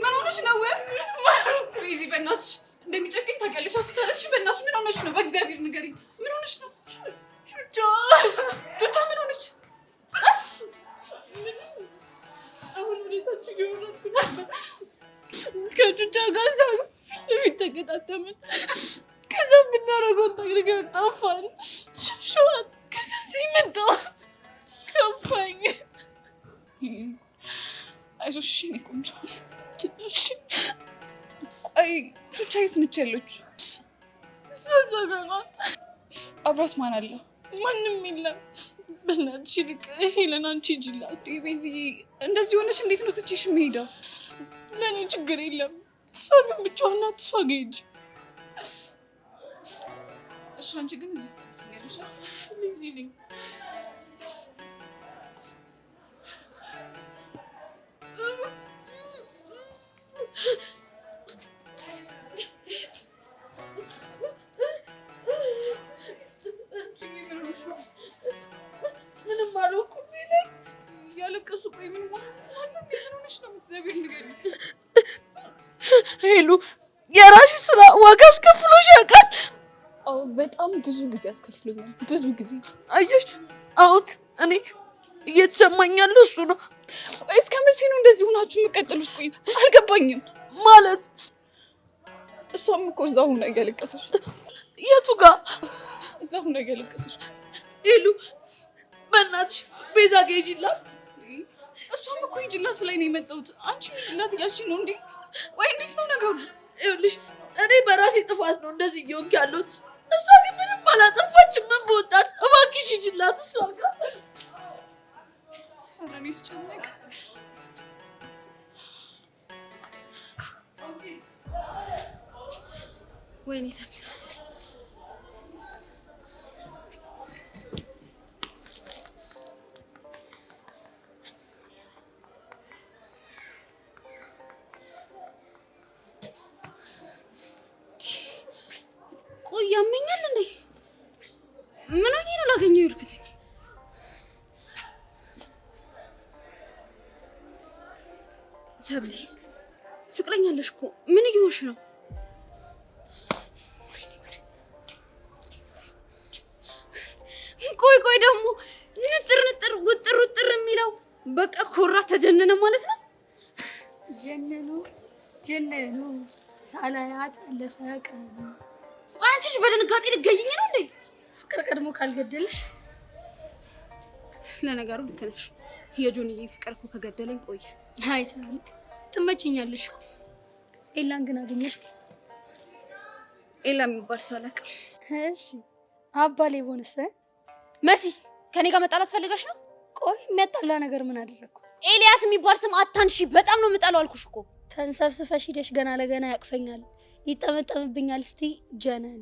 ምን ሆነሽ ነው? ክሬዚ በእናትሽ እንደሚጨክኝ ታውቂያለሽ። አስተረሽ በእናትሽ ምን ሆነሽ ነው? በእግዚአብሔር ንገሪኝ። ምን ሆነሽ ነው? ቹቻ ምን ሆነች? አሁን ሁኔታችን ይወራል ነበር። ከቹቻ ጋር ፊት ለፊት ተገጣጠምን። ከዛ ብናረገው ነገር ጠፋን። ሸሸዋት። ከዛ ሲመጣ ከፋኝ። አይዞሽ እኔ ቆንጆ። ቆይ ቹቻ የት ነች ያለችው? እሷ እዛ ጋር ናት። አብሯት ማን አለ? ማንም የለም። በእናትሽ ይልቅ ሄለን አንቺ ሂጂላት። ቤዚ እንደዚህ ሆነሽ እንዴት ነው ትቼሽ የምሄደው? ለእኔ ችግር የለም። እሷ ግን ብቻዋን ናት። እሷ ጋር ሂጂ። እሺ አንቺ ግን እዚህ ትገኛለሽ? እዚህ ነኝ። ምንም አልሆንኩም። ያለቀሱ ቆይ ምን ሆነሽ ነው? እግዚአብሔር ንገሪኝ። ሄሉ የራስሽ ስራ ዋጋ አስከፍሎሽ ያውቃል? አዎ በጣም ብዙ ጊዜ አስከፍሎኛል። ብዙ ጊዜ። አየሽ አሁን እኔ እየተሰማኝ ያለው እሱ ነው። ቆይ እስከ መቼ ነው እንደዚህ ሆናችሁ የምትቀጥሉት? ቆይ አልገባኝም። ማለት እሷም እኮ እዛው ሆና እያለቀሰች። የቱ ጋር? እዛው ሆና እያለቀሰች። ሄሉ በእናትሽ ቤዛ ጋር ሂጂላት። እሷም እኮ ሂጂላት ብላኝ ነው የመጣሁት። አንቺ ሂጂላት እያልሽኝ ነው እንዴ? ቆይ እንዴት ነው ነገሩ? ይኸውልሽ እኔ በራሴ ጥፋት ነው እንደዚህ እየሆንኩ ያለሁት። እሷ ግን ምንም አላጠፋችም። ምን በወጣት እባክሽ ሂጂላት እሷ ጋር። ኧረ እኔ ስጨነቅ ወይኔ ሰሚ ቆይ ያመኛል እንዴ? ምን ሆኜ ነው ላገኘው የሄድኩት? ሰብሊ ፍቅረኛ አለሽ እኮ ምን እየሆንሽ ነው? ቆይ ደግሞ ንጥር ውጥር የሚለው በቃ ኮራ ተጀነነ ማለት ነው። ጀነኑ ሳላያት አለፈ ቀኑ። ቆይ አንቺ በድንጋጤ ልትገይኝ ነው እንዴ? ፍቅር ቀድሞ ካልገደለሽ። ለነገሩ ልክ ነሽ። የጆንዬ ፍቅር እኮ ከገደለኝ ቆየ። አይ ሰሚ ትመችኛለሽ እኮ። ኤላን ግን አገኘሽ? ኤላ የሚባል ሰው አላውቅም። እሺ አባ ሌቦንስ? መሲ ከኔ ጋር መጣላት ፈልገሽ ነው? ቆይ የሚያጣላ ነገር ምን አደረኩ? ኤልያስ የሚባል ስም አታንሺ። በጣም ነው የምጠላው አልኩሽ እኮ። ተንሰፍስፈሽ ሂደሽ ገና ለገና ያቅፈኛል፣ ይጠመጠምብኛል። እስቲ ጀነን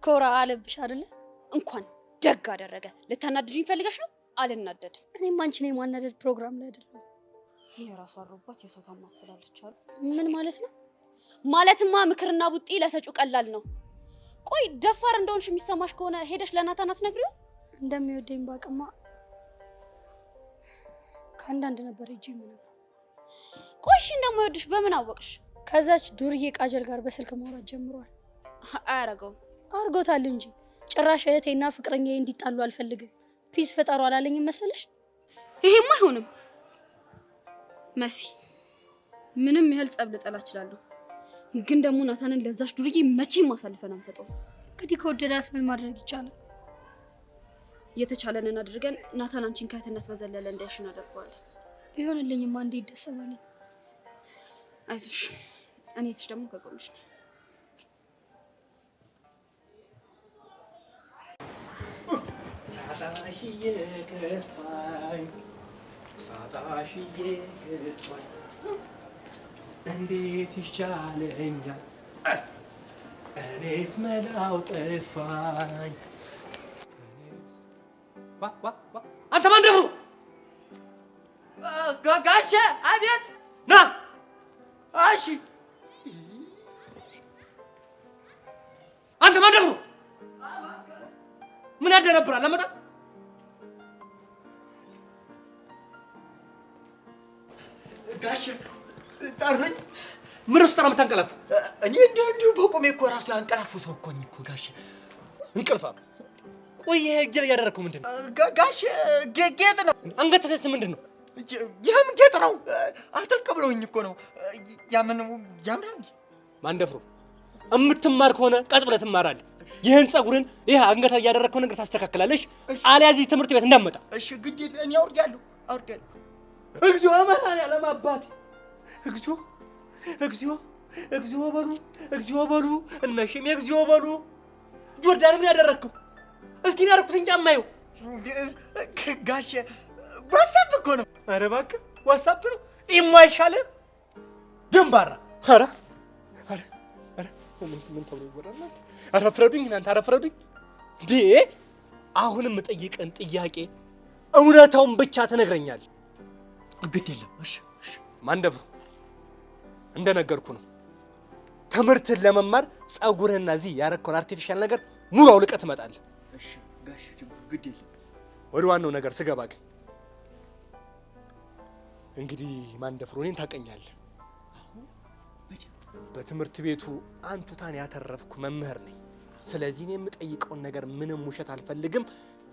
ኮራ አለብሽ አይደለ? እንኳን ደግ አደረገ። ልታናድጂኝ ፈልገሽ ነው? አልናደድም። እኔም አንቺን የማናደድ ፕሮግራም ላይ አይደለም። የራሷ አሮባት የሰው ታማስላለች አሉ። ምን ማለት ነው? ማለትማ ምክርና ቡጢ ለሰጩ ቀላል ነው። ቆይ ደፋር እንደሆንሽ የሚሰማሽ ከሆነ ሄደሽ ለናታን አትነግሪው? እንደሚወደኝ ባቅማ ከአንዳንድ ነበር ሂጂ የምነግረው። ቆይ እሺ እንደማይወድሽ በምን አወቅሽ? ከዛች ዱርዬ ቃጀል ጋር በስልክ ማውራት ጀምሯል። አያረገውም። አርጎታል እንጂ ጭራሽ እህቴና ፍቅረኛዬ እንዲጣሉ አልፈልግም፣ ፒስ ፍጠሩ አላለኝም መሰለሽ? ይሄማ አይሆንም መሲ። ምንም ያህል ጸብ ልጠላ እችላለሁ፣ ግን ደግሞ ናታንን ለዛች ዱርዬ መቼም አሳልፈን አንሰጠውም። እንግዲህ ከወደዳት ምን ማድረግ ይቻላል? የተቻለንን አድርገን ናታን አንቺን ከእህትነት በዘለለ እንዳይሽ እናደርገዋለን። ቢሆንልኝማ እንዴ ይደሰባልኝ። አይዞሽ፣ እኔ እህትሽ ደግሞ ከጎንሽ ነኝ። ሳጣሽዬ ከፋኝ እንዴት ይሻለኛል? እኔስ መላው ጠፋኝ። አንተ ማን ደፍሮ? ጋሼ አቤት። ና። እሺ አንተ ማን ደፍሮ? ምን ያደነብራል? ለመጣ ጋሽ ጠሩኝ። ምን ውስጥ ነው የምታንቀላፍ? እኔ እንዲሁ በቁሜ እኮ ራሱ ያንቀላፉ ሰው እኮ ነኝ እኮ ጋሽ። እንቅልፋ ቆይ ይሄ እጅ ላይ ያደረግከው ምንድን ነው? ጋሽ ጌጥ ነው። አንገት ላይ ምንድን ነው? ይህም ጌጥ ነው። አልተቀበለውኝ እኮ ነው። ያምራል። ማንደፍሮ እምትማር ከሆነ ቀጥ ብለህ ትማራለህ። ይህን ጸጉርን ይህ አንገት ላይ ያደረግከው ነገር ታስተካክላለሽ፣ አልያ እዚህ ትምህርት ቤት እንዳትመጣ። እሺ ግድ እኔ አውርዳለሁ። እግዚኦ መድኃኒዓለም አባቴ፣ እግዚኦ እግዚኦ እግዚኦ በሉ፣ እግዚኦ በሉ፣ እነሽም እግዚኦ በሉ። ጆርዳን ምን ያደረግከው? እስኪ ነው ያደረኩትን ጫማዬው ጋሽ ዋትስአፕ እኮ ነው። ኧረ እባክህ ዋትስአፕ ነው። ኢሞ አይሻልም? ደንባራ ኧረ ኧረ ኧረ ምን ተብሎ ይወራል? ኧረ ፍረዱኝ እናንተ፣ ኧረ ፍረዱኝ እንዴ! አሁንም የምጠይቅህን ጥያቄ እውነታውን ብቻ ትነግረኛለህ። ግድ የለም። እሺ ማንደፍሮ እንደነገርኩ ነው። ትምህርትን ለመማር ጸጉርህና እዚህ ያረከውን አርቲፊሻል ነገር ሙሉ አውልቀህ ትመጣለህ። እሺ ጋሽ ግድ የለም። ወደ ዋናው ነገር ስገባ ግን እንግዲህ ማንደፍሮ እኔን ታውቀኛለህ። በትምህርት ቤቱ አንቱታን ያተረፍኩ መምህር ነኝ። ስለዚህ እኔ የምጠይቀውን ነገር ምንም ውሸት አልፈልግም።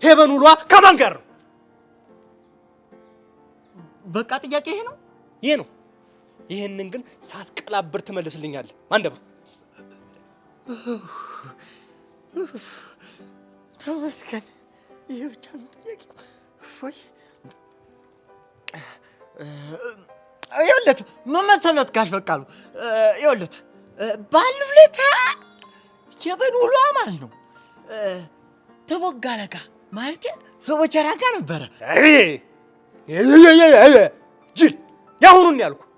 ሄቨን ውሏ ከማን ጋር ነው? በቃ ጥያቄ ይሄ ነው። ይሄ ነው። ይሄንን ግን ሳትቀላብር ትመልስልኛለህ ማንደፍሮ። ተመስገን። ይሄ ብቻ ነው ጥያቄው። እፎይ። ይኸውልህ ምን መሰሎት ጋሽ በቃሉ፣ ይኸውልህ ባለፈው ዕለት ሄቨን ውሏ ማለት ነው ተቦጋለ ጋር ማለት ተቦቸራ ጋር ነበረ። ጅል ያሁኑን ያልኩህ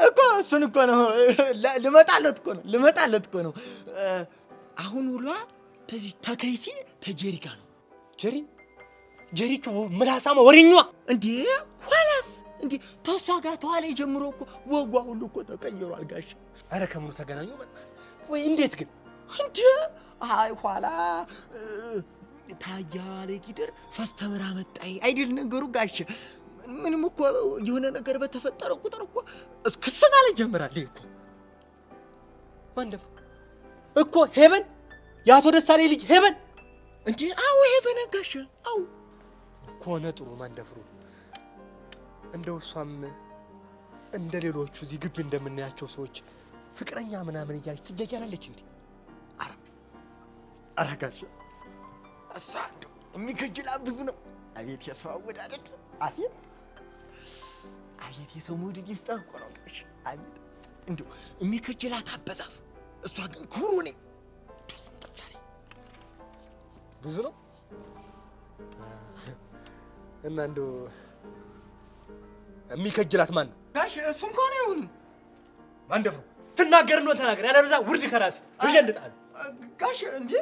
እኮ እሱን እኮ ነው ልመጣለት እኮ ነው። አሁን ውሏ ተዚህ ተከይሲ ተጀሪ ጋር ነው። ጀሪቹ ምላሳማ ወሬኛዋ እንዴ! ኋላስ እንዴ ተሷ ጋር ተዋለ ጀምሮ እኮ ወጓ ሁሉ እኮ ተቀይሯል ጋሽ። አረ ከምኑ ተገናኙ ወይ? እንዴት ግን እንዴ? አይ ኋላ ታያለ ጊደር ፈስተምራ መጣይ አይደል ነገሩ ጋሽ። ምንም እኮ የሆነ ነገር በተፈጠረው ቁጥር እኮ እስክስና ላይ ጀምራል እኮ ማንደፍሮ እኮ ሄቨን፣ የአቶ ደሳሌ ልጅ ሄቨን እንዴ? አዎ ሄቨን ጋሽ። አዎ ከሆነ ጥሩ ማንደፍሮ። እንደው እሷም እንደ ሌሎቹ እዚህ ግቢ እንደምናያቸው ሰዎች ፍቅረኛ ምናምን እያለች ትጃጃላለች እንዴ? ኧረ ጋሽ እሷ እንደው የሚከጅላ ብዙ ነው። አቤት የሰው አወዳደድ! አቤት የሰው መውደድ ይስጠህ እኮ ነው ጋሽ። አቤት እንደው የሚከጅላት አበዛዙ። እሷ ግን ኩሩ ነኝ። ደስ እንጠፋለኝ ብዙ ነው እና እንደው የሚከጅላት ማን ነው ጋሽ? እሱም ከሆነ ይሁን ማንደፍሮ። ትናገር ነው ተናገር፣ ያለበዛ ውርድ ከራሴ ይጀልጣል ጋሽ። እንዴ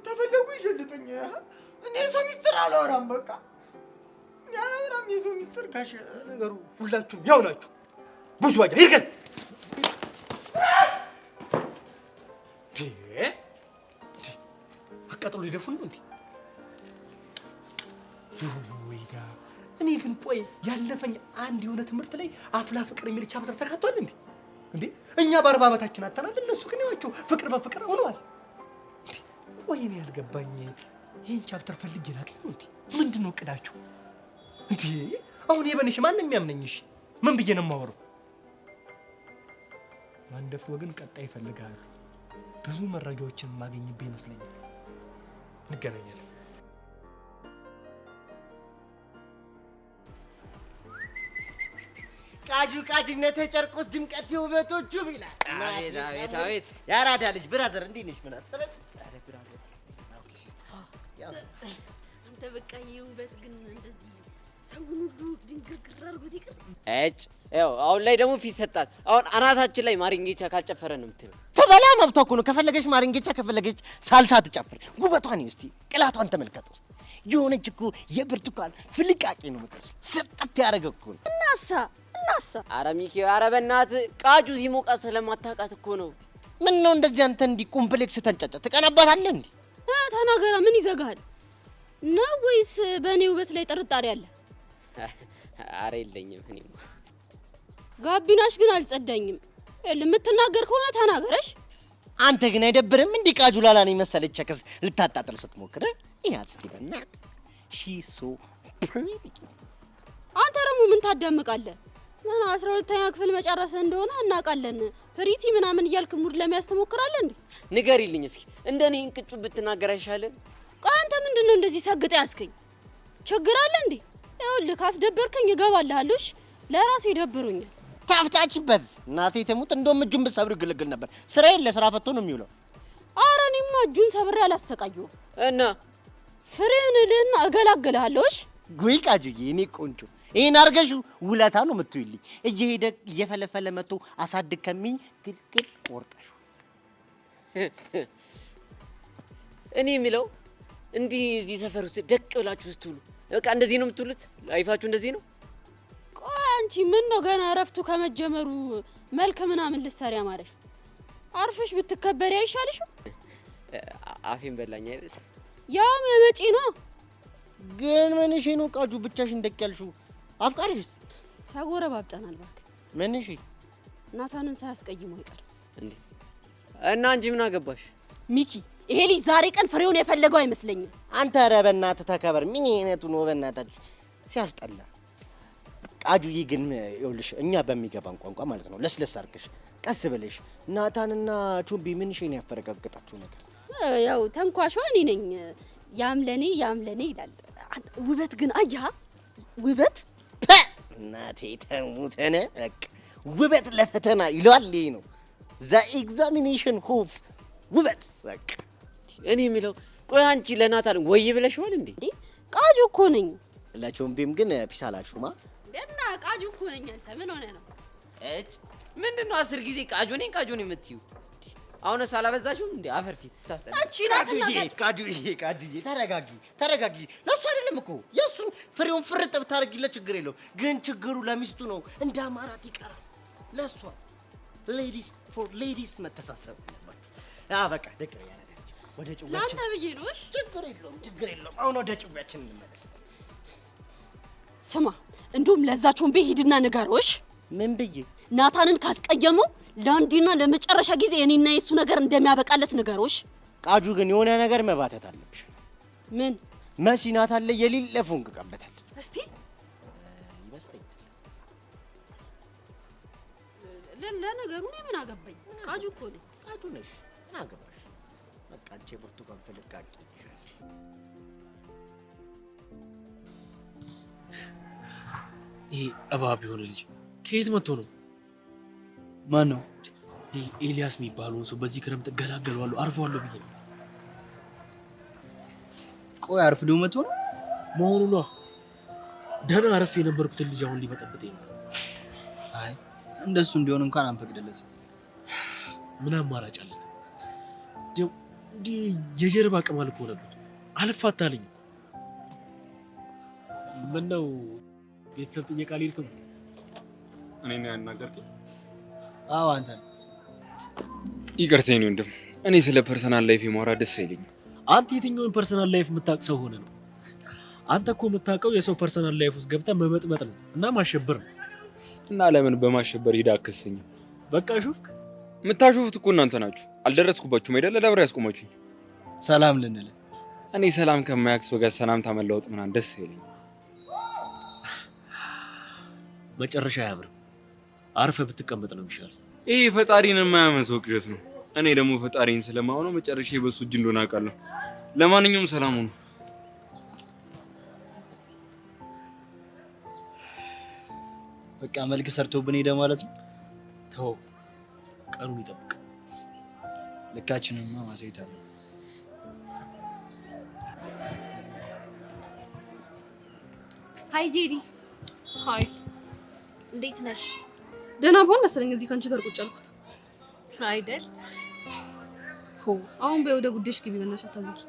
ተፈለጉ ይጀልጡኝ። እኔ የሰው ሚስጥር አላወራም። በቃ እኔ አላወራም የሰው ሚስጥር ጋሽ። ነገሩ ሁላችሁም ያው ናችሁ። ብዙ ዋጃ ይርገዝ አቃጥሎ ሊደፉን ነው እንዴ? ወይዳ እኔ ግን ቆይ ያለፈኝ አንድ የሆነ ትምህርት ላይ አፍላ ፍቅር የሚል ቻፕተር ተካቷል እንዴ? እኛ በ40 ዓመታችን አተናል። እነሱ ግን ያቸው ፍቅር በፍቅር ሆነዋል። ቆይ እኔ ያልገባኝ ይህን ቻፕተር ፈልጌ ላገኘው እንዴ? ምንድን ነው እቅዳቸው እንዴ? አሁን የበነሽ ማንም የሚያምነኝሽ ምን ብዬ ነው የማወራው? ማንደፍሮ ግን ቀጣይ ይፈልጋሉ። ብዙ መረጃዎችን ማገኝብህ ይመስለኛል። እንገናኛለን። ቃጅነቴ ጨርቆስ ድምቀት ውበቶቹ ይላል። አቤት ያራዳ ልጅ ብራዘር እንዴት ነሽ? ምን አትበል። አረ ብራዘር አንተ በቃ የውበት ግን እንደዚህ ሰውን ሁሉ ድንግርግር አድርጎት ይቅር። ያው አሁን ላይ ደግሞ ፊት ሰጣት። አሁን አናታችን ላይ ማሪንጌቻ ካልጨፈረ ነው የምትለው። ተበላ መብቷ እኮ ነው። ከፈለገች ማሪንጌቻ ከፈለገች ሳልሳ ትጨፍር። ጉበቷን እስቲ ቅላቷን ተመልከት። ውስጥ የሆነች እኮ የብርቱካን ፍልቃቄ ነው የምትመስለው። ስጥት ያደረገ እኮ ነው። እናሳ ኧረ ሚኪ፣ ኧረ በእናትህ ቃጁ ሲሞቃት ስለማታውቃት እኮ ነው። ምን ነው እንደዚህ አንተ እንዲህ ኮምፕሌክስ ተንጨጨ ትቀናባታለህ እንዴ? ተናገራ። ምን ይዘጋል ነው ወይስ በእኔ ውበት ላይ ጥርጣሬ አለ? ኧረ የለኝም። እኔማ ጋቢናሽ ግን አልጸዳኝም። የምትናገር ከሆነ ተናገረሽ። አንተ ግን አይደብርም? እንዲህ ቃጁላላ ነኝ መሰለች ቸክስ ልታጣጥል ስትሞክር ይያት ስቲቨን ሺ ሶ ፕሪቲ። አንተ ደግሞ ምን ታዳምቃለህ? ምን 12ኛ ክፍል መጨረስ እንደሆነ እናውቃለን። ፕሪቲ ምናምን እያልክ ሙድ ለመያዝ ትሞክራለህ እንዴ? ንገሪልኝ እስኪ እንደኔ እንቅጩ ብትናገር አይሻልም? ቆይ አንተ ምንድነው እንደዚህ ሰግጠ ያስከኝ? ችግር አለ እንዴ? ይኸውልህ ካስደበርከኝ እገባልሃለሁ። ለራሴ ደብሮኛል። ታፍታችበት እናቴ ተሙት። እንደውም እጁን ብትሰብር ግልግል ነበር። ስራ የለ ስራ ፈቶ ነው የሚውለው። ኧረ እኔማ እጁን ሰብሬ አላሰቃየሁም። እና ፍሬህን ልህና እገላግልሃለሁ። ጉይ ቃጁዬ እኔ ቆንጆ ይሄን አርገሽ ውለታ ነው የምትውይልኝ። እየሄደ እየፈለፈለ መጥቶ አሳድግ ከሚኝ ግልግል ቆርጠሽ። እኔ የሚለው እንዲህ እዚህ ሰፈር ውስጥ ደቅ ብላችሁ ስትውሉ በቃ እንደዚህ ነው የምትውሉት? ላይፋችሁ እንደዚህ ነው? ቆይ አንቺ ምን ነው ገና እረፍቱ ከመጀመሩ መልክ ምናምን ልትሰሪ አማረሽ? አርፈሽ ብትከበሪ አይሻልሽም? አፌን በላኝ አይደል? ያው መመጪ ነው። ግን ምንሽ ነው ቃጁ ብቻሽን ደቅ ያልሽው? አፍቃሪሽ ተጎረባብጠናል እባክህ። ምንሽ ናታንን ሳያስቀይሙ አይቀርም እንዴ? እና አንቺ ምን አገባሽ? ሚኪ ይሄ ልጅ ዛሬ ቀን ፍሬውን የፈለገው አይመስለኝም። አንተ ኧረ በእናትህ ተከበር። ምን አይነቱ ነው በእናታችሁ ሲያስጠላ። ቃጁዬ ግን ይኸውልሽ እኛ በሚገባን ቋንቋ ማለት ነው ለስለስ አድርገሽ ቀስ ብለሽ ናታንና ቾምቢ ምንሽ ነው ያፈረጋገጣችሁ ነገር? ያው ተንኳሿ እኔ ነኝ። ያምለኔ ይላል። ውበት ግን አያ ውበት እናቴ ተሙተነ በቃ ውበት ለፈተና ይሏል። ይሄ ነው ዘ ኤግዛሚኔሽን ሆፍ ውበት በቃ። እኔ የሚለው ቆይ አንቺ ለናታን ወይ ብለሽዋል እንዴ? ቃጁ እኮ ነኝ። ለቾምቢም ግን ፒስ አላልሽማ? እና ቃጁ እኮ ነኝ። አንተ ምን ሆነ ነው? እጭ ምንድነው 10 ጊዜ ቃጁ ነኝ የምትዩ? አሁንስ አላበዛሽውም እንዴ? አፈር ፊት ታስጠላ። ቃጁዬ ተረጋጊ። ለሱ አይደለም እኮ የሱን ፍሬውን ፍርጥ ብታረጊለት ችግር የለው። ግን ችግሩ ለሚስቱ ነው። እንደ አማራት ይቀራል። ለሷ ሌዲስ ፎር ሌዲስ መተሳሰብ በቃ ደግ ያረጋች ወደ ጭውያችን ላንተ ብዬ ነው። እሺ ችግር የለውም። አሁን ወደ ጭውያችን እንመለስ። ስማ እንደውም ለዛቸውን ሂድና ንገሮሽ። ምን ብዬ? ናታንን ካስቀየመው ለአንዴና ለመጨረሻ ጊዜ እኔና የሱ ነገር እንደሚያበቃለት ንገሮሽ። ቃጁ ግን የሆነ ነገር መባተት አለብሽ። ምን? መሲ ናታን ላይ የሌለ ፉንቅቀበታል። እስቲ ይመስለኛል። ለነገሩ እኔ ምን አገባኝ? ቃጁ እኮ ነኝ። ቃጁ ነሽ። ምን አገባሽ? በቃ አንቺ ብርቱካን ፍልቃቂ ነሽ። ይሄ እባብ የሆነ ልጅ ከየት መጥቶ ነው? ማን ነው? ይሄ ኤልያስ የሚባለውን ሰው በዚህ ክረምት እገላገለዋለሁ አርፈዋለሁ ብዬ ነበር። ቆይ አርፍዶ መጥቶ ነው መሆኑ ነው። ደህና አረፍ የነበርኩትን ልጅ አሁን ሊበጠብጠኝ ነው። አይ እንደሱ እንዲሆን እንኳን አንፈቅድለትም። ምን አማራጭ አለን? የጀርባ ቅማል እኮ ነበር አልፋታልኝ እኮ። ምን ነው ቤተሰብ ጥየቃ ሊልክም? እኔ ነው ያናገርከኝ? አዎ አንተ ነው። ይቅርታ የኔ ወንድም፣ እኔ ስለ ፐርሰናል ላይፍ የማውራት ደስ አይለኝም። አንተ የትኛውን ፐርሰናል ላይፍ የምታውቅ ሰው ሆነ ነው? አንተ እኮ የምታውቀው የሰው ፐርሰናል ላይፍ ውስጥ ገብተህ መበጥበጥ ነው እና ማሸበር ነው። እና ለምን በማሸበር ሂዳ አከሰኝም? በቃ ሹፍክ። የምታሹፉት እኮ እናንተ ናችሁ። አልደረስኩባችሁም አይደለ? ለብር ያስቆማችሁኝ። ሰላም ልንል። እኔ ሰላም ከማያውቅ ሰው ጋር ሰላምታ መለዋወጥ ምናምን ደስ አይለኝም። መጨረሻ አያምርም። አርፈ ብትቀመጥ ነው የሚሻል። ይሄ ፈጣሪን የማያምን ሰው ቅዠት ነው። እኔ ደግሞ ፈጣሪን ስለማውነው መጨረሻ በሱ እጅ እንደሆነ አውቃለሁ። ለማንኛውም ሰላም ሁኑ። በቃ መልክ ሰርቶብን ሄደ ማለት ነው። ተው ቀኑን ይጠብቅ። ልካችንማ ማሳየት አለ። ሃይ ጄሪ። ሃይ እንዴት ነሽ? ደህና ብሆን መሰለኝ እዚህ ከአንቺ ጋር ቁጭ ያልኩት አይደል? አሁን በይ ወደ ጉዳይሽ ግቢ። በእናትሽ አታዝጊ።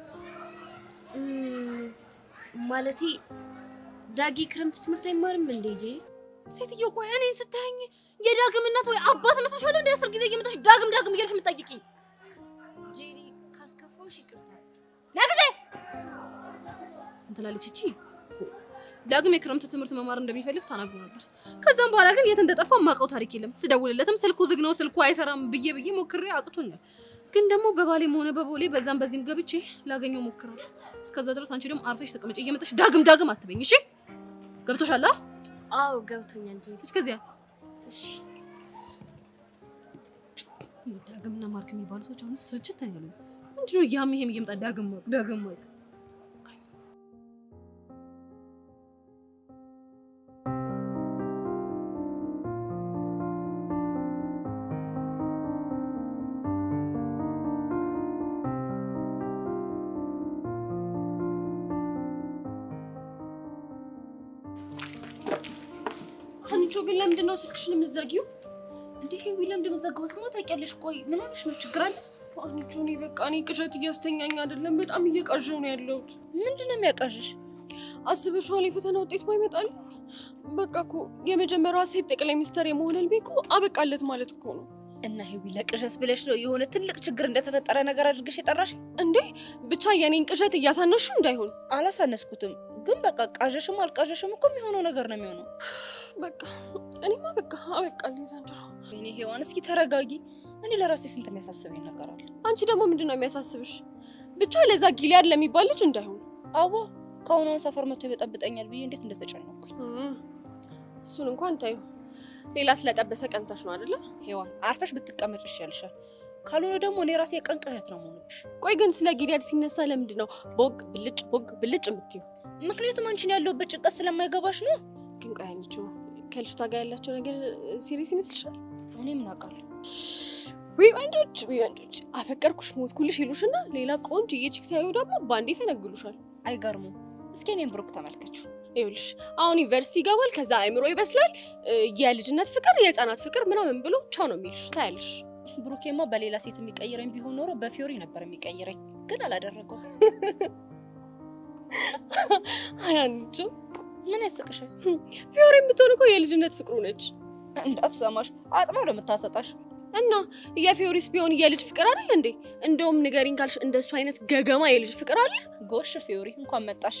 ማለቴ ዳጊ ክረምት ትምህርት አይማርም እንዴ? ጄሪ ሴትዮ ቆይ እኔን ስታየኝ የዳግም እናት ወይ አባት መስለሻለሁ? እንደ 10 ጊዜ እየመጣሽ ዳግም እያልሽ የምትጠይቂኝ? ጄሪ ካስከፋሽ ይቅርታ። ለጊዜ እንትላለች እቺ ዳግም የክረምት ትምህርት መማር እንደሚፈልግ ተናግሮ ነበር። ከዛም በኋላ ግን የት እንደጠፋ ማውቀው ታሪክ የለም። ስደውልለትም ስልኩ ዝግ ነው፣ ስልኩ አይሰራም ብዬ ሞክሬ አቅቶኛል። ግን ደግሞ በባሌም ሆነ በቦሌ በዛም በዚህም ገብቼ ላገኘው ሞክራለሁ። እስከዛ ድረስ አንቺ ደግሞ አርፈሽ ተቀመጪ። እየመጣሽ ዳግም አትበኝ እሺ? ገብቶሻል? አዎ ገብቶኛል። እስከዚያ እሺ። ዳግምና ማርክ የሚባሉ ሰዎች አሁን ስርጭት ታያሉ። ምንድነው ይሄም እየመጣ ዳግም ማርክ ግን ለምንድነው ስልክሽን የምትዘጊው? እንዴ ሄዊ ለምንድን መዘጋሁት? ታውቂያለሽ። ቆይ ምን ሆነሽ ነው? ችግር አለ? አንቺ በቃ እኔ ቅዠት እያስተኛኝ አይደለም፣ በጣም እየቃዠሁ ነው ያለሁት። ምንድነው የሚያቃዥሽ? አስበሽዋል? የፈተና ውጤት ባይመጣል በቃ እኮ የመጀመሪያዋ ሴት ጠቅላይ ሚኒስትር የመሆን ህልሜ እኮ አበቃለት ማለት እኮ ነው። እና ሄዊ ለቅዠት ብለሽ ነው የሆነ ትልቅ ችግር እንደተፈጠረ ነገር አድርገሽ የጠራሽ እንዴ? ብቻ የኔን ቅዠት እያሳነሹ እንዳይሆን። አላሳነስኩትም፣ ግን በቃ ቃዠሽም አልቃዠሽም እኮ የሚሆነው ነገር ነው የሚሆነው። በቃ እኔማ በቃ አበቃልኝ ዘንድሮ። እኔ ሄዋን እስኪ ተረጋጊ። እኔ ለራሴ ስንት የሚያሳስበኝ ነገር አለ። አንቺ ደግሞ ምንድነው የሚያሳስብሽ? ብቻ ለዛ ጊሊያድ ለሚባል ልጅ እንዳይሆን። አዎ ከሆነው ሰፈር መጥቶ ይበጠብጠኛል ብዬ እንዴት እንደተጨነኩኝ። እሱን እንኳን ታዩ። ሌላ ስለጠበሰ ቀንታሽ ነው አይደለ? ሄዋን አርፈሽ ብትቀመጭ ይሻልሻል። ካልሆነ ደግሞ እኔ ራሴ የቀን ቅዠት ነው የምሆንብሽ። ቆይ ግን ስለ ጊሊያድ ሲነሳ ለምንድን ነው ቦግ ብልጭ የምትይው? ምክንያቱም አንቺን ያለሁበት ጭንቀት ስለማይገባሽ ነው። ግን ቆይ አንቺ ከልጅቷ ጋር ያላቸው ነገር ሲሪየስ ይመስልሻል? እኔ ምን አውቃለሁ? ወይ ወንዶች አፈቀርኩሽ ሞትኩልሽ ይሉሽና ሌላ ቆንጆዬ ቺክ ሲያዩ ደግሞ ባንዴ ይፈነግሉሻል። አይገርሙም? እስኪ እኔን ብሩክ ተመልከችው። ይኸውልሽ አሁን ዩኒቨርሲቲ ይገባል፣ ከዛ አእምሮ ይበስላል፣ የልጅነት ፍቅር የህፃናት ፍቅር ምናምን ብሎ ቻው ነው የሚልሽ። ታያለሽ። ብሩኬማ በሌላ ሴት የሚቀይረኝ ቢሆን ኖሮ በፊዮሪ ነበር የሚቀይረኝ፣ ግን አላደረገው። አያንቺ ምን ያስቅሻል? ፊዮሪ የምትሆን እኮ የልጅነት ፍቅሩ ነች። እንዳትሰማሽ አጥባ ነው የምታሰጣሽ። እና የፊዮሪስ ቢሆን የልጅ ፍቅር አይደል እንዴ? እንደውም ንገሪኝ ካልሽ እንደሱ አይነት ገገማ የልጅ ፍቅር አለ? ጎሽ ፊዮሪ እንኳን መጣሽ።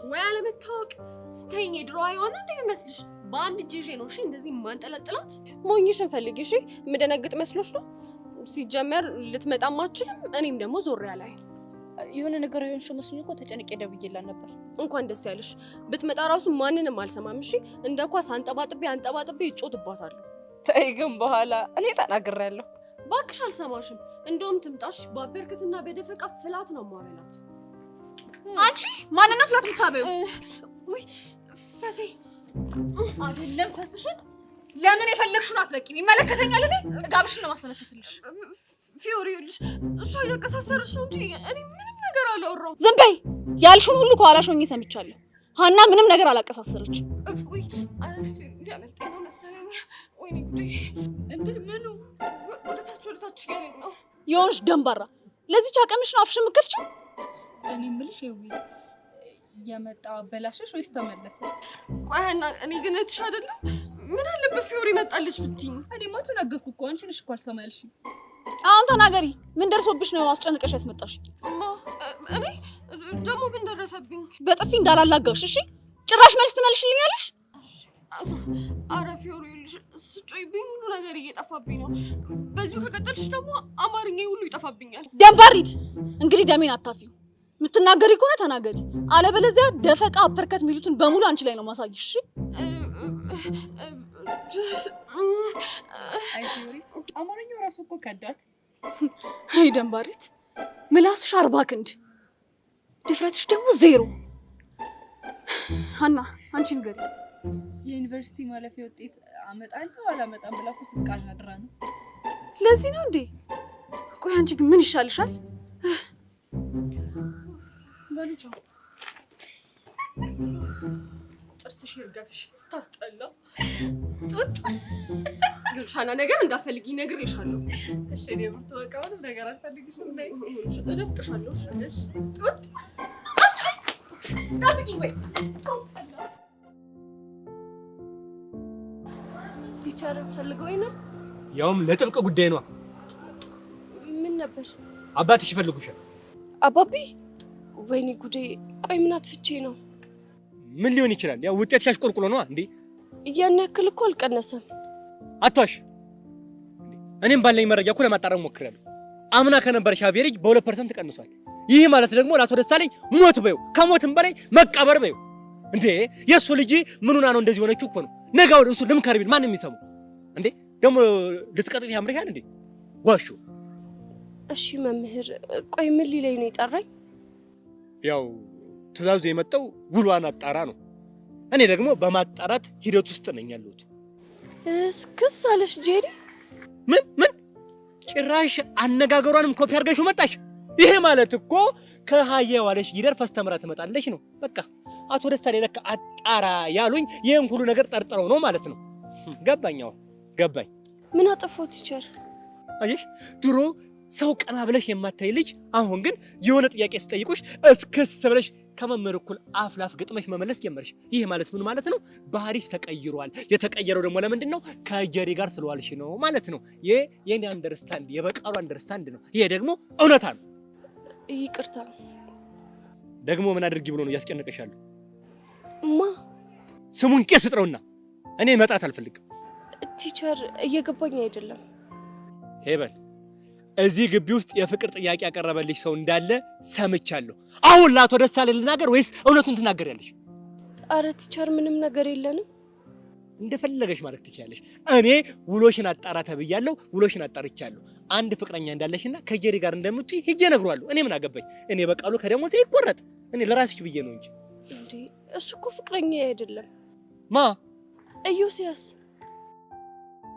ወይ አለመታወቅ ስተኝ ድሮ አይሆን እንዴ ይመስልሽ? በአንድ እጅ ነው እሺ እንደዚህ ማንጠለጥላት። ሞኝሽን ፈልጊ እሺ። የምደነግጥ መስሎሽ ነው? ሲጀመር ልትመጣም አትችልም። እኔም ደግሞ ዞር ያላይ የሆነ ነገር ይሆንሽ መስሎኝ እኮ ተጨንቄ ደውዬላት ነበር። እንኳን ደስ ያለሽ። ብትመጣ ራሱ ማንንም አልሰማም እሺ። እንደ ኳስ አንጠባጥቤ ይጮትባታለሁ። ተይ ግን በኋላ እኔ ተናግሬያለሁ። እባክሽ አልሰማሽም። እንደውም ትምጣሽ በበርክትና በደፈቃ ፍላት ነው ማበላት። አንቺ ማንና ፍላት የምታበዩ? ወይ ፈሴ አይደለም ፈስሽን ለምን የፈለግሽውን አትለቂም? ይመለከተኛል። እኔ ጥጋብሽን ነው ማስተነፈስልሽ። ፊዮሪ ይኸውልሽ እሷ እያቀሳሰረች ነው እንጂ እኔ ምንም ነገር አላወራሁም። ዝም በይ። ያልሽውን ሁሉ ከኋላሽ ሆኜ ሰምቻለሁ። ሀና ምንም ነገር አላቀሳሰረችም። ወይ ያመልጠኝ ነው መሰለኝ። ወይኔ ጉዴ! እንዴ ምኑ ወደታች እያለኝ ነው። የሆንሽ ደንባራ፣ ለዚች አቅምሽ ነው አፍሽን የምትከፍቺው? እኔ የምልሽ ይኸውልሽ እያመጣው አበላሽሽ ወይስ ተመለሰ? ቆይ ሀና፣ እኔ ግን እህትሽ አይደለም? ምን አለበት ፊዮሪ መጣለች ብትይኝ? እኔማ ተናገርኩ እኮ አንቺ ነሽ እኮ አልሰማልሽ። አሁን ተናገሪ። ምን ደርሶብሽ ነው አስጨንቀሽ ያስመጣሽ? እኔ ደግሞ ምን ደረሰብኝ? በጥፊ እንዳላላጋሽ እሺ። ጭራሽ መልስ ትመልሽልኛለሽ? አረ ፊዮሪ ይኸውልሽ ስጮይብኝ ሁሉ ነገር እየጠፋብኝ ነው። በዚሁ ከቀጠልሽ ደግሞ አማርኛ ሁሉ ይጠፋብኛል። ደንባሪት፣ እንግዲህ ደሜን አታፊው። የምትናገሪ ከሆነ ተናገሪ፣ አለበለዚያ ደፈቃ አፐርከት የሚሉትን በሙሉ አንቺ ላይ ነው ማሳይሽ። እሺ? አይ ፊዮሪ አማርኛው ራሱ እኮ ከዳት። አይ ደንባሪት፣ ምላስሽ 40 ክንድ ድፍረትሽ ደግሞ 0። ሀና አንቺ ንገሪ። የዩኒቨርሲቲ ማለፊያ ውጤት አመጣለሁ አላመጣም ብላ እኮ ስትቃዥ አድራ ነው። ለዚህ ነው እንዴ? ቆይ አንቺ ግን ምን ይሻልሻል? በሉ ቻው። ጥርስሽ ይርገፍሽ ስታስጠላ። ግልሻና ነገር እንዳፈልጊ ነግሬሻለሁ። እሺ እኔ ብርቱ በቃ ምንም ነገር አልፈልግሽም። ላይ እደፍቅሻለሁ። እሺ ጠብቂኝ ወይ ቲቸር ፈልገውኝ ነው። ያውም ለጥብቅ ጉዳይ ነው። ምን ነበር? አባትሽ ይፈልጉሻል። አባቢ? ወይኔ ጉዴ! ቆይ ምን አትፍቼ ነው? ምን ሊሆን ይችላል? ያው ውጤት ሻሽቆልቁሎ ነው እንዴ? ያን ያክል እኮ አልቀነሰም። አቷሽ እኔም ባለኝ መረጃ እኮ ለማጣራት ሞክሬያለሁ። አምና ከነበረሽ አቬሬጅ በ2% ቀንሷል። ይህ ማለት ደግሞ ለአቶ ደሳለኝ ሞት በይው፣ ከሞትም በላይ መቃበር በይው። እንዴ የእሱ ልጅ ምኑና ነው እንደዚህ ሆነችው እኮ ነው። ነገ ወደ እሱ ልምከር ቢል ማንም የሚሰማው እንዴ? ደግሞ ልትቀጥፍ ያምርሻል እንዴ? ዋሹ። እሺ መምህር፣ ቆይ ምን ሊለኝ ነው የጠራኝ? ያው ትዕዛዙ የመጣው ውሏን አጣራ ነው። እኔ ደግሞ በማጣራት ሂደት ውስጥ ነኝ ያለሁት። እስክስ አለሽ ጄሪ? ምን ጭራሽ አነጋገሯንም ኮፒ አድርገሽው መጣሽ? ይሄ ማለት እኮ ከሀየ ዋለሽ ጊደር ፈስተምራ ትመጣለሽ ነው። በቃ አቶ ደሳለኝ ለካ አጣራ ያሉኝ ይሄን ሁሉ ነገር ጠርጥረው ነው ማለት ነው። ገባኛው ገባኝ። ምን አጠፋው ቲቸር? አየሽ ድሮ ሰው ቀና ብለሽ የማታይ ልጅ አሁን ግን የሆነ ጥያቄ ስጠይቁሽ እስክስ ብለሽ ከመምህር እኩል አፍላፍ ግጥመሽ መመለስ ጀመርሽ። ይሄ ማለት ምን ማለት ነው? ባህሪሽ ተቀይሯል። የተቀየረው ደግሞ ለምንድን ነው? ከጀሪ ጋር ስለዋልሽ ነው ማለት ነው። ይሄ የኔ አንደርስታንድ የበቃሉ አንደርስታንድ ነው። ይሄ ደግሞ እውነታ ነው። ይቅርታ። ደግሞ ምን አድርጊ ብሎ ነው እያስጨነቀሻለሁ? ማ ስሙን ቄስ ጥረውና እኔ መጣት አልፈልግም። ቲቸር እየገባኝ አይደለም። ሄበን እዚህ ግቢ ውስጥ የፍቅር ጥያቄ ያቀረበልሽ ሰው እንዳለ ሰምቻለሁ። አሁን ለአቶ ደሳለኝ ልናገር ወይስ እውነቱን ትናገሪያለሽ? አረ ቲቸር ምንም ነገር የለንም። እንደፈለገሽ ማለት ትችያለሽ። እኔ ውሎሽን አጣራ ተብያለሁ። ውሎሽን አጣርቻለሁ። አንድ ፍቅረኛ እንዳለሽና ከጀሪ ጋር እንደምትይ ሄጄ እነግረዋለሁ። እኔ ምን አገባኝ? እኔ በቃሉ ከደሞዜ ይቆረጥ። እኔ ለራስሽ ብዬ ነው እንጂ። እንዴ እሱ እኮ ፍቅረኛ አይደለም። ማ? ኢዮስያስ።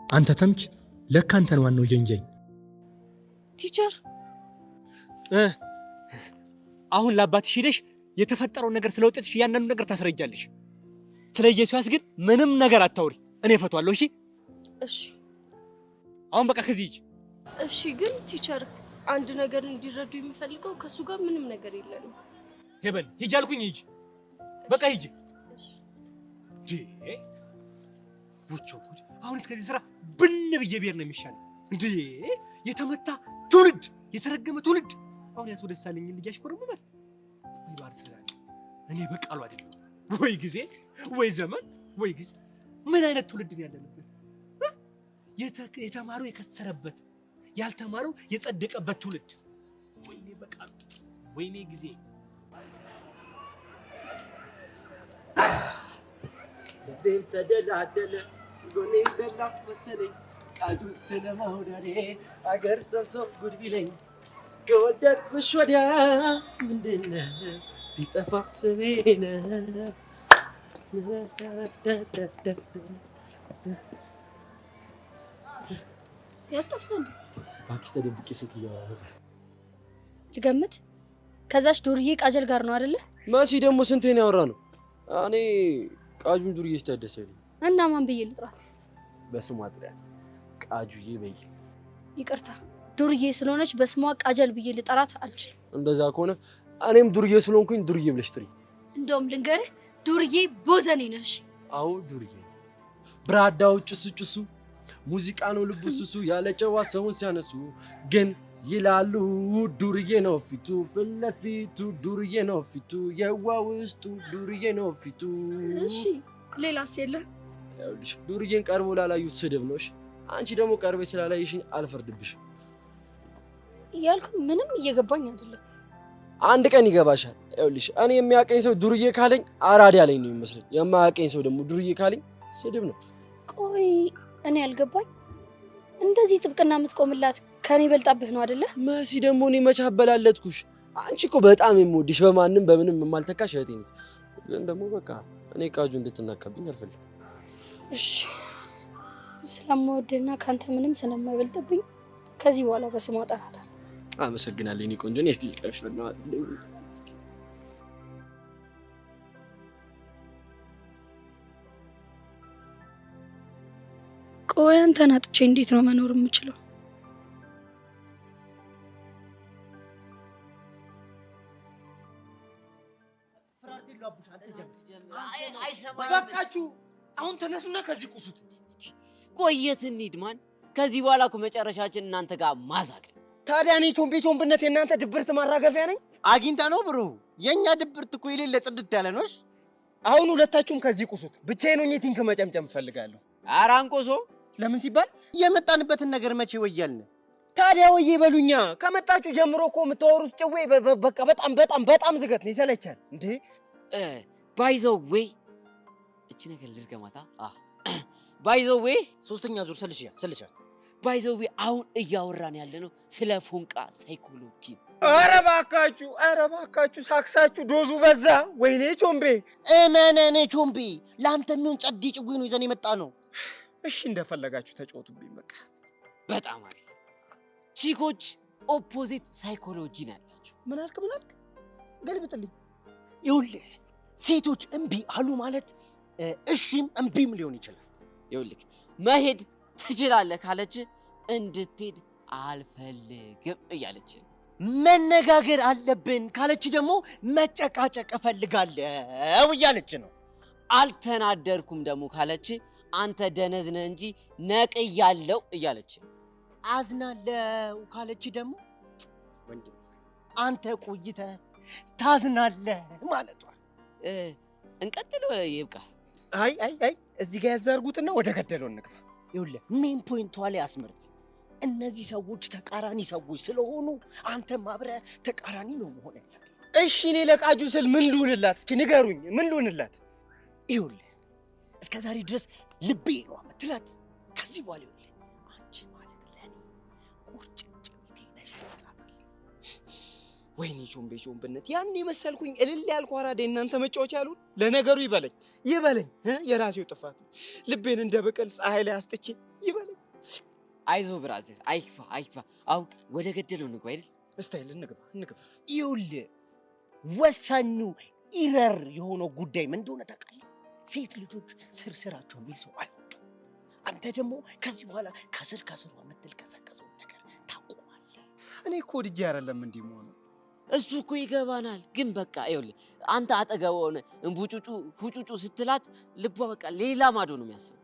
አንተ ተምች፣ ለካ አንተን ዋናው ጀንጀኝ። ቲቸር አሁን ለአባትሽ ሄደሽ የተፈጠረውን ነገር ስለውጤትሽ እያንዳንዱ ነገር ታስረጃለሽ። ስለ ኢየሱስ ግን ምንም ነገር አታውሪ። እኔ እፈቷለሁ። እሺ እሺ። አሁን በቃ ከዚህ ሂጂ። እሺ ግን ቲቸር አንድ ነገር እንዲረዱ የሚፈልገው ከሱ ጋር ምንም ነገር የለንም። ሄበን ሂጂ አልኩኝ። ሂጂ በቃ ሂጂ። ጉድ! አሁን እስከዚህ ስራ ብን ብዬ ብሄር ነው የሚሻለው። እንዴ የተመታ ትውልድ፣ የተረገመ ትውልድ። አሁን ያቶ ደሳለኝ ልጅ ያሽኮረመማል። ወይ ባር ስራ እኔ በቃሉ አይደለም። ወይ ጊዜ፣ ወይ ዘመን፣ ወይ ጊዜ። ምን አይነት ትውልድ ነው ያለንበት? የተማረው የከሰረበት፣ ያልተማረው የጸደቀበት ትውልድ። ወይኔ በቃሉ፣ ወይኔ ጊዜ። ልቤን ተደላደለ ጎኔን በላ መሰለኝ ቃዱን ስለመውደዴ አገር ሰብቶ ጉድ ቢለኝ ከወደድኩሽ ወዲያ ምንድነው ቢጠፋ ስሜነ ያጠፍተን ባክሽ ተደብቄ ስትያወራ ልገምት። ከዛች ዱርዬ ቃጀል ጋር ነው አይደለ? መሲ ደግሞ ስንቴን ያወራ ነው? እኔ ቃጁን ዱርዬ ስታደሰልኝ እና ማን ብዬ ልጥራት? በስሟ ጥሪያ ቃጁዬ በይ። ይቅርታ ዱርዬ ስለሆነች በስሟ ቃጀል ብዬ ልጠራት አልችልም። እንደዛ ከሆነ እኔም ዱርዬ ስለሆንኩኝ ዱርዬ ብለሽ ጥሪ። እንደውም ልንገርህ ዱርዬ ቦዘኔ ነሽ። አዎ ዱርዬ። ብራዳው ጭሱ ጭሱ ሙዚቃ ነው ልቡ ሱሱ ያለ ጨዋ ሰውን ሲያነሱ ግን ይላሉ ዱርዬ ነው ፊቱ ፊት ለፊቱ ዱርዬ ነው ፊቱ የዋ ውስጡ ዱርዬ ነው ፊቱ። እሺ ሌላስ የለም? ይኸውልሽ ዱርዬን ቀርቦ ላላዩት ስድብ ነው። እሺ አንቺ ደግሞ ቀርቤ ስላላየሽኝ አልፈርድብሽም። ያልኩ ምንም እየገባኝ አይደለም። አንድ ቀን ይገባሻል። ይኸውልሽ እኔ የሚያቀኝ ሰው ዱርዬ ካለኝ አራዳ ላይ ነው የሚመስለኝ። የማያቀኝ ሰው ደግሞ ዱርዬ ካለኝ ስድብ ነው። ቆይ እኔ ያልገባኝ እንደዚህ ጥብቅና የምትቆምላት ከኔ በልጣብህ ነው አይደለ? መሲ ደግሞ እኔ መች አበላለጥኩሽ? አንቺ እኮ በጣም የምወድሽ በማንም በምንም የማልተካሽ እህቴ ነሽ። ግን ደግሞ በቃ እኔ ቃጁ እንድትናካብኝ አልፈልግም። እሺ ስለምወድና ካንተ ምንም ስለማይበልጥብኝ ከዚህ በኋላ በስሟ እጠራታለሁ። አመሰግናለሁ የኔ ቆንጆ። እኔ እስቲ ልቀፍሽ በእናትሽ። ቆይ አንተን አጥቼ እንዴት ነው መኖር የምችለው? በቃችሁ። አሁን ተነሱና ከዚህ ቁሱት። ቆየት እንሂድ ማን። ከዚህ በኋላ እኮ መጨረሻችን እናንተ ጋር ማዛግ። ታዲያ እኔ ቾምቤ የእናንተ ድብርት ማራገፊያ ነኝ? አግኝታ ነው ብሩ። የኛ ድብርት እኮ የሌለ ጽድት ያለ ነው። አሁን ሁለታችሁም ከዚህ ቁሱት። ብቻዬን ሆኜ ቲንክ መጨምጨም እፈልጋለሁ። ኧረ አንቆሶ ለምን ሲባል የመጣንበትን ነገር መቼ ወያልን? ታዲያ ወዬ በሉኛ። ከመጣችሁ ጀምሮ እኮ የምታወሩት ጭዌ በቃ በጣም ዝገት ነው፣ ይሰለቻል እንዴ። ባይዘው ወይ እቺ ነገር ልድገማታ። ባይዘው ወይ ሶስተኛ ዙር ሰልሻል። ባይዘው ወይ አሁን እያወራን ያለ ነው ስለ ፎንቃ ሳይኮሎጂ። ኧረ እባካችሁ ሳክሳችሁ ዶዙ በዛ። ወይኔ ቾምቤ፣ እመነኔ ቾምቤ፣ ለአንተ የሚሆን ጸዴ ጭዌ ነው ይዘን የመጣ ነው። እሺ እንደፈለጋችሁ ተጫወቱብኝ በቃ። በጣም አሪፍ። ቺኮች ኦፖዚት ሳይኮሎጂ ነው ያላቸው። ምን አልክ? ገልብጥልኝ። ይኸውልህ ሴቶች እምቢ አሉ ማለት እሺም እምቢም ሊሆን ይችላል። ይኸውልህ መሄድ ትችላለህ ካለች እንድትሄድ አልፈልግም እያለች፣ መነጋገር አለብን ካለች ደግሞ መጨቃጨቅ እፈልጋለሁ እያለች ነው። አልተናደርኩም ደግሞ ካለች አንተ ደነዝ ነህ እንጂ ነቅያለሁ እያለች፣ አዝናለሁ ካለች ደግሞ ወንድም አንተ ቆይተህ ታዝናለህ ማለቷ። እንቀጥል ይብቃ። አይ እዚህ ጋር ያዛርጉትና ወደ ገደለው እንግባ። ይኸውልህ ሜን ፖይንቷ ላይ አስምር። እነዚህ ሰዎች ተቃራኒ ሰዎች ስለሆኑ አንተም አብረህ ተቃራኒ ነው መሆን ያለብህ። እሺ እኔ ለቃጁ ስል ምን ልሁንላት? እስኪ ንገሩኝ፣ ምን ልሁንላት? ይኸውልህ እስከ ዛሬ ድረስ ልቤ ነው የምትላት። ከዚህ በኋላ ይኸውልህ አንቺ ማለት ለኔ ቁርጭምጭሚቴ ነሽ ትላታለህ። ወይኔ ቾምቤነት ያኔ መሰልኩኝ እልል ያልኩ አራዴ እናንተ መጫወቻ ያሉን። ለነገሩ ይበለኝ የራሴው ጥፋት ነው። ልቤን እንደ በቀል ፀሐይ ላይ አስጥቼ ይበለኝ። አይዞ ብራዘር፣ አይክፋ። አሁን ወደ ገደለው እንግባ አይደል? እስታይል እንግባ። ይኸውልህ ወሳኙ ኢረር የሆነው ጉዳይ ምን እንደሆነ ታውቃለህ? ሴት ልጆች ስራቸው የሚል ሰው አይወዱም። አንተ ደግሞ ከዚህ በኋላ ከስሯ የምትልቀሰቀሰውን ነገር ታቆማለህ። እኔ እኮ ወድጄ አይደለም እንዲህ መሆኑ። እሱ እኮ ይገባናል፣ ግን በቃ ይኸውልህ አንተ አጠገብ ሆነ እንቡጩጩ ፉጩጩ ስትላት ልቧ በቃ ሌላ ማዶ ነው የሚያስበው።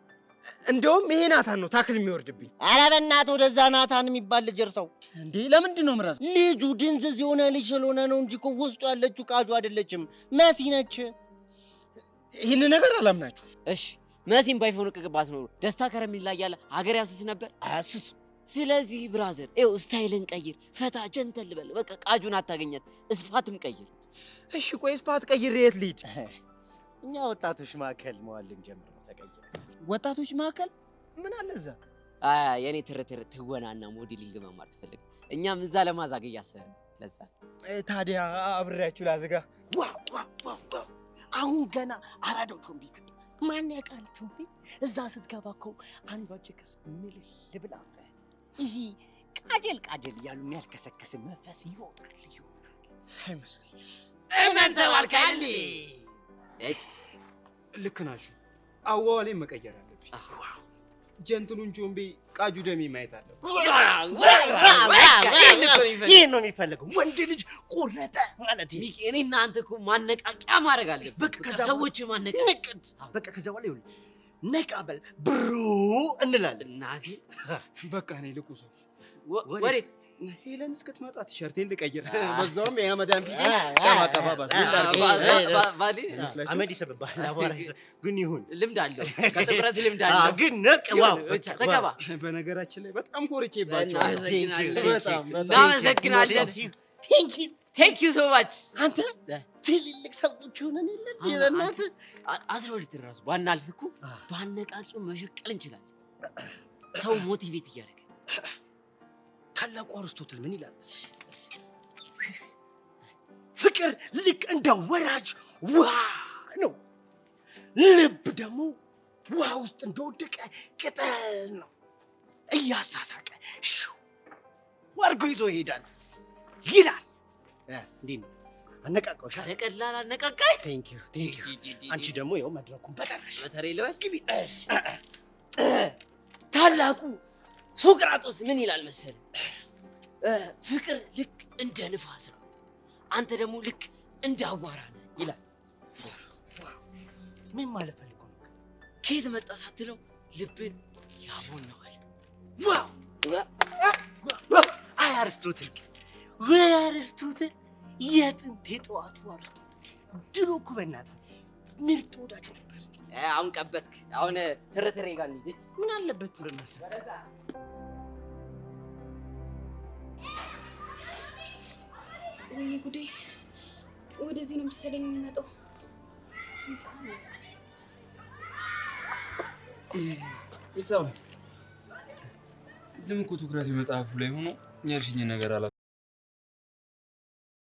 እንደውም ይሄ ናታን ነው ታክል የሚወርድብኝ። ኧረ በእናትህ ወደዛ ናታን የሚባል ልጅ እርሰው እንዴ! ለምንድን ነው ምራስ? ልጁ ድንዝዝ የሆነ ልጅ ስለሆነ ነው እንጂ እኮ ውስጡ ያለችው ቃጁ አይደለችም፣ መሲ ነች። ይህን ነገር አላምናችሁ። እሺ መሲም ባይፎን ቅቅባት ኖሮ ደስታ ከረሜላ እያለ ሀገር ያስስ ነበር? አያስስ። ስለዚህ ብራዘር ይኸው ስታይልን ቀይር፣ ፈታ ጀንተል በል። በቃ ቃጁን አታገኛት፣ እስፋትም ቀይር። እሺ ቆይ እስፓት ቀይሬ የት ልሂድ? እኛ ወጣቶች ማዕከል መዋል ልንጀምር ነው። ተቀይረ ወጣቶች ማዕከል ምን አለ እዛ? የኔ ትርትር ትወናና ሞዴሊንግ መማር ትፈልግ? እኛም እዛ ለማዛግ እያሰብን ለዛ። ታዲያ አብሬያችሁ ላዝጋ። አሁን ገና አራዳው ቾምቢ ማን ያውቃል? ቾምቢ እዛ ስትገባ እኮ አንዷ ጭቅስ ምልል ብላ ይሄ ቃጀል እያሉ የሚያልከሰከስ መንፈስ ይወጣል አይመስለኝም። እመን ተባልካል። እጭ ልክ ናችሁ። አዋዋሌን መቀየር አለብኝ። ጀንትሉን ቾምቤ ቃጁ ደሜ ማየት አለብኝ። ይሄን ነው የሚፈልገው ወንድ ልጅ ቆረጠ ማለት ነው። እኔ እናንተ እኮ ማነቃቂያ ማድረግ አለብን። በቃ ሰዎች ማነቃቂያ በቃ ከዛ በኋላ ይሁን ነቃበል ብሩ እንላለን። እናቴ በቃ እኔ ልቁ ሰው ወዴት? ሄለን እስክትመጣ ቲሸርቴን ልቀይር። በዛውም የመዳን ፊት ማቀባባስ አመድ ይሰብባል። አቧራ ግን ይሁን ልምድ አለው፣ ከጥብረት ልምድ አለው። ግን ነቅ ዋው ተቀባ። በነገራችን ላይ በጣም ኮርቼባችኋል። እናመሰግናለን። ቴንክ ዩ ሶ ማች። አንተ ትልልቅ ሰዎች ሆነን የለ እናት 12 ድረስ ባናልፍ እኮ ባነቃቂው መሸቀል እንችላለን። ሰው ሞቲቬት እያደረገ ታላቁ አርስቶትል ምን ይላል መሰለሽ? ፍቅር ልክ እንደ ወራጅ ውሃ ነው፣ ልብ ደግሞ ውሃ ውስጥ እንደወደቀ ቅጠል ነው። እያሳሳቀ ሹ አድርጎ ይዞ ይሄዳል ይላል። እንዴት ነው አነቃቃውሽ? ለቀላል አነቃቃይ። ቴንክ ዩ። አንቺ ደግሞ ይኸው መድረኩን በተራሽ በተሬ ልበል ግቢ። ታላቁ ሶቅራጦስ ምን ይላል መሰለህ? ፍቅር ልክ እንደ ንፋስ ነው፣ አንተ ደግሞ ልክ እንደ አቧራ ነህ ይላል። ምን ማለት ፈልጎ ነው? ከየት መጣ ሳትለው ልብን ያቦነዋል። አይ አርስቶትል፣ ወይ አርስቶትል፣ የጥንት የጠዋቱ አርስቶትል። ድሮ እኮ በእናትህ ምርጥ ወዳጅ ነበር። አሁን ቀበትክ። አሁን ትርትሬ ጋር እንሂድ። ምን አለበት ብለናስ? ወይኔ ጉዴ! ወደዚህ ነው መሰለኝ የሚመጣው። ይሳው ለምን እኮ ትኩረት መጽሐፉ ላይ ሆኖ ያልሽኝ ነገር አላ